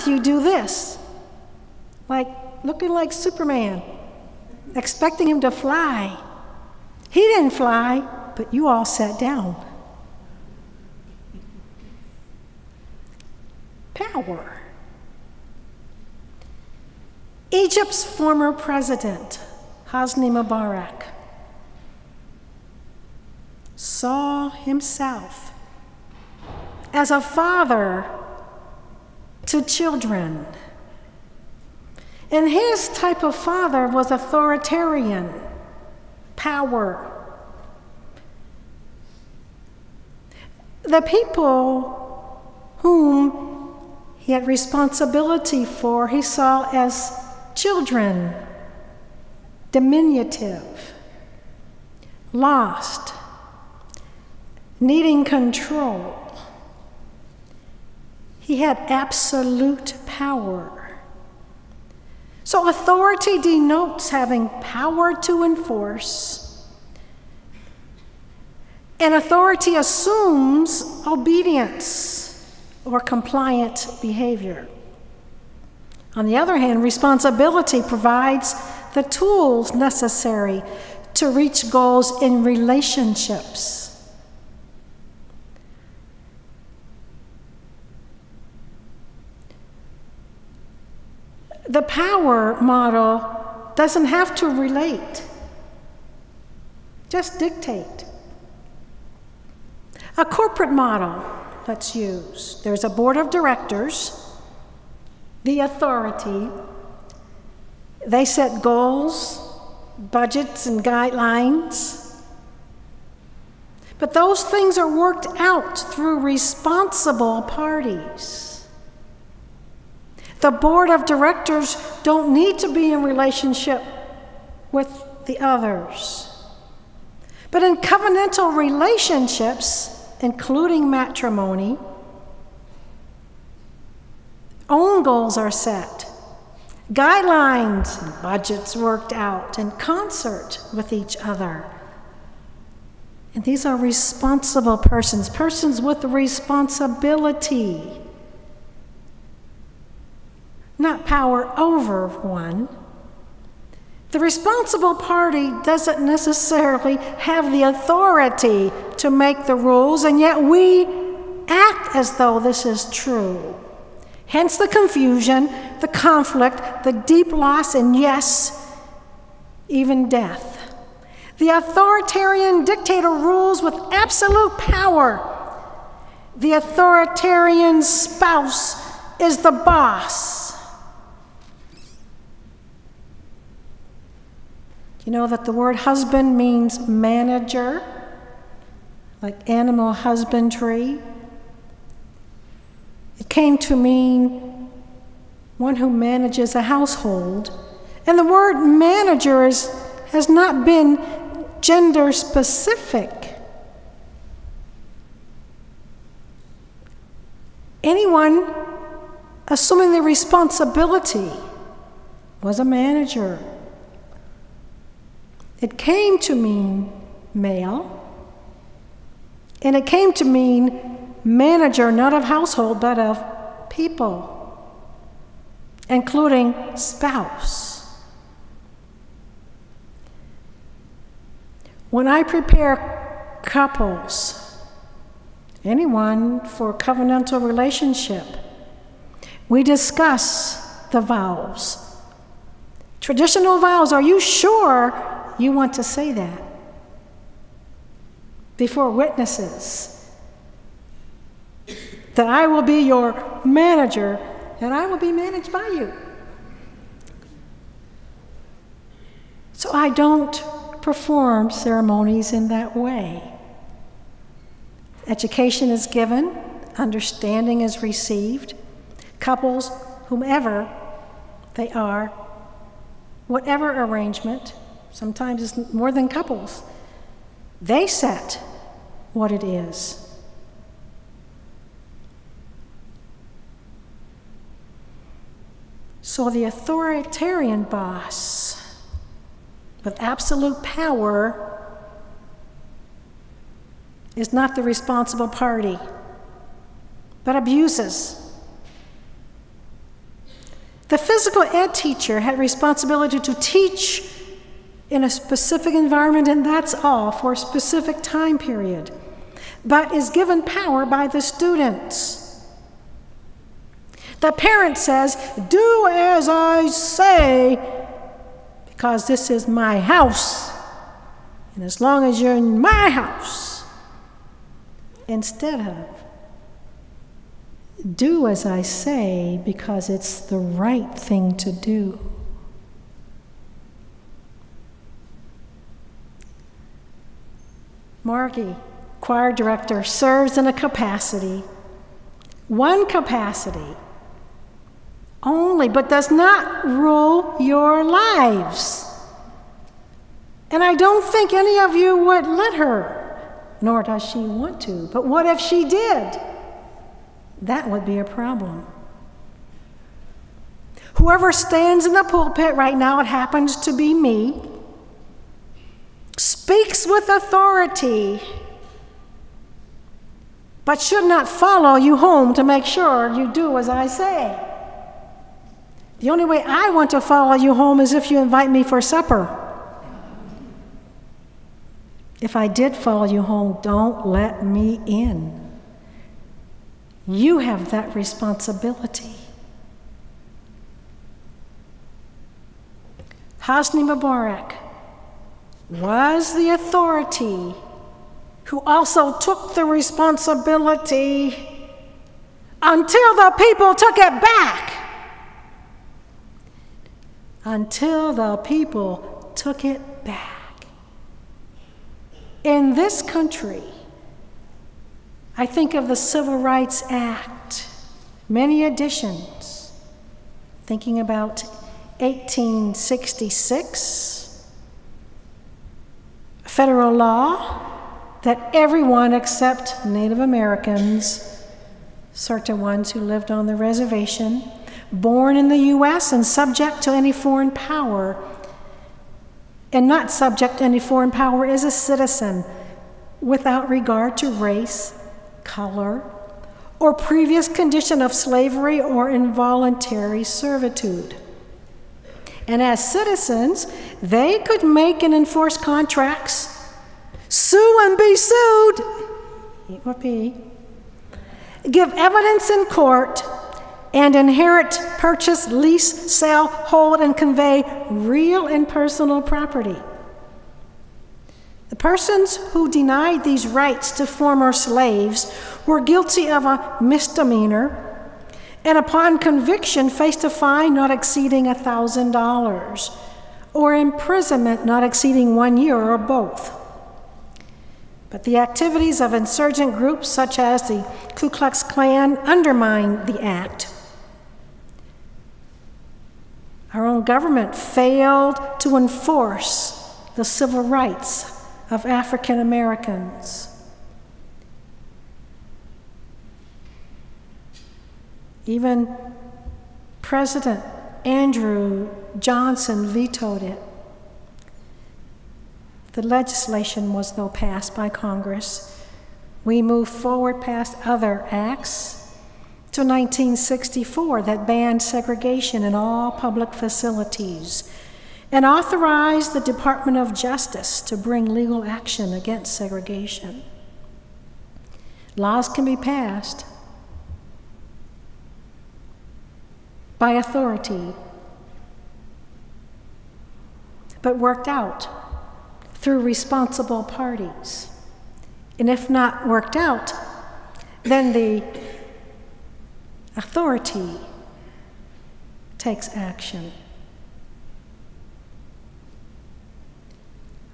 Matthew do this, like looking like Superman, expecting him to fly. He didn't fly, but you all sat down. Power. Egypt's former president, Hosni Mubarak, saw himself as a father to children. And his type of father was authoritarian, power. The people whom he had responsibility for, he saw as children, diminutive, lost, needing control. He had absolute power. So authority denotes having power to enforce, and authority assumes obedience or compliant behavior. On the other hand, responsibility provides the tools necessary to reach goals in relationships. The power model doesn't have to relate, just dictate. A corporate model, let's use. There's a board of directors, the authority. They set goals, budgets, and guidelines. But those things are worked out through responsible parties. The board of directors don't need to be in relationship with the others. But in covenantal relationships, including matrimony, own goals are set, guidelines and budgets worked out in concert with each other. And these are responsible persons, persons with responsibility, not power over one. The responsible party doesn't necessarily have the authority to make the rules, and yet we act as though this is true. Hence the confusion, the conflict, the deep loss, and yes, even death. The authoritarian dictator rules with absolute power. The authoritarian spouse is the boss. You know that the word husband means manager, like animal husbandry. It came to mean one who manages a household. And the word manager has not been gender specific. Anyone assuming the responsibility was a manager. It came to mean male, and it came to mean manager, not of household, but of people, including spouse. When I prepare couples, anyone for covenantal relationship, we discuss the vows. Traditional vows, are you sure you want to say that before witnesses? That I will be your manager and I will be managed by you. So I don't perform ceremonies in that way. Education is given, understanding is received. Couples, whomever they are, whatever arrangement, sometimes it's more than couples, they set what it is. So the authoritarian boss with absolute power is not the responsible party, but abuses The physical ed teacher had responsibility to teach in a specific environment, and that's all, for a specific time period, but is given power by the students. The parent says, "Do as I say, because this is my house, and as long as you're in my house," instead of, "Do as I say, because it's the right thing to do." Margie, choir director, serves in a capacity, one capacity only, but does not rule your lives. And I don't think any of you would let her, nor does she want to. But what if she did? That would be a problem. Whoever stands in the pulpit right now, it happens to be me, speaks with authority, but should not follow you home to make sure you do as I say. The only way I want to follow you home is if you invite me for supper. If I did follow you home, don't let me in. You have that responsibility. Hosni Mubarak was the authority who also took the responsibility until the people took it back. Until the people took it back. In this country, I think of the Civil Rights Act, many additions, thinking about 1866, federal law that everyone except Native Americans, certain ones who lived on the reservation, born in the U.S. and subject to any foreign power, and not subject to any foreign power, is a citizen without regard to race, color, or previous condition of slavery or involuntary servitude. And as citizens, they could make and enforce contracts, sue and be sued, give evidence in court, and inherit, purchase, lease, sell, hold, and convey real and personal property. The persons who denied these rights to former slaves were guilty of a misdemeanor, and upon conviction faced a fine not exceeding $1,000, or imprisonment not exceeding 1 year, or both. But the activities of insurgent groups such as the Ku Klux Klan undermined the act. Our own government failed to enforce the civil rights of African Americans. Even President Andrew Johnson vetoed it. The legislation was, though, passed by Congress. We moved forward past other acts to 1964 that banned segregation in all public facilities and authorized the Department of Justice to bring legal action against segregation. Laws can be passed by authority, but worked out through responsible parties. And if not worked out, then the authority takes action.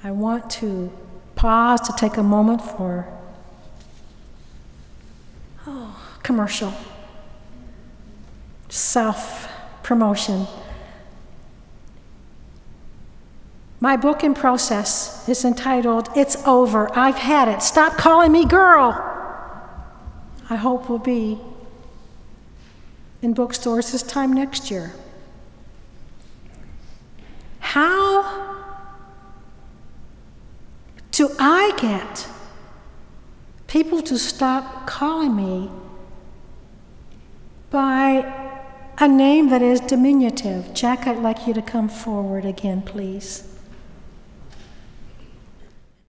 I want to pause to take a moment for commercial, self-promotion. My book in process is entitled, "It's Over, I've Had It, Stop Calling Me Girl." I hope will be in bookstores this time next year. How do I get people to stop calling me by a name that is diminutive. Jack, I'd like you to come forward again, please.